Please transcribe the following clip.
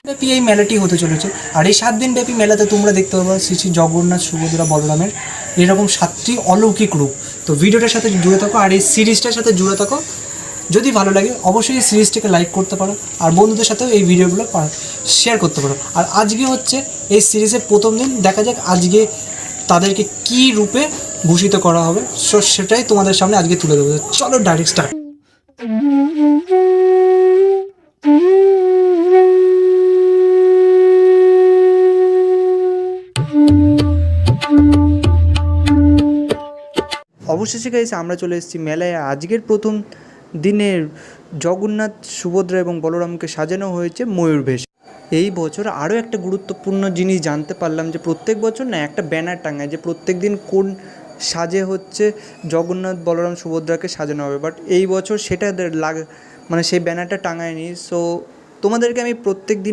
ব্যাপী এই মেলাটি হতে চলেছে। আর এই 7 দিন ব্যাপী মেলাতে তোমরা দেখতে পারবে শ্রী শ্রী জগন্নাথ, সুভদ্রা, বলরামের এরকম 7টি অলৌকিক রূপ। তো ভিডিওটার সাথে জুড়ে থাকো আর এই সিরিজটার সাথে জুড়ে থাকো। যদি ভালো লাগে অবশ্যই এই সিরিজটাকে লাইক করতে পারো আর বন্ধুদের সাথেও এই ভিডিওগুলো শেয়ার করতে পারো। আর আজকে হচ্ছে এই সিরিজের প্রথম দিন, দেখা যাক আজকে তাদেরকে কী রূপে ভূষিত করা হবে, সো সেটাই তোমাদের সামনে আজকে তুলে দেবো। চলো ডাইরেক্ট স্টার্ট। অবশেষে গাইস আমরা চলে এসেছি মেলায়। আজকের প্রথম দিনের জগন্নাথ, সুভদ্রা এবং বলরামকে সাজানো হয়েছে ময়ূর বেশ। এই বছর আরও একটা গুরুত্বপূর্ণ জিনিস জানতে পারলাম যে প্রত্যেক বছর না একটা ব্যানার টাঙায় যে প্রত্যেক দিন কোন সাজে হচ্ছে জগন্নাথ, বলরাম, সুভদ্রাকে সাজানো হবে। বাট এই বছর সেটা মানে সেই ব্যানারটা টাঙায়নি। সো তোমাদেরকে আমি প্রত্যেক দিন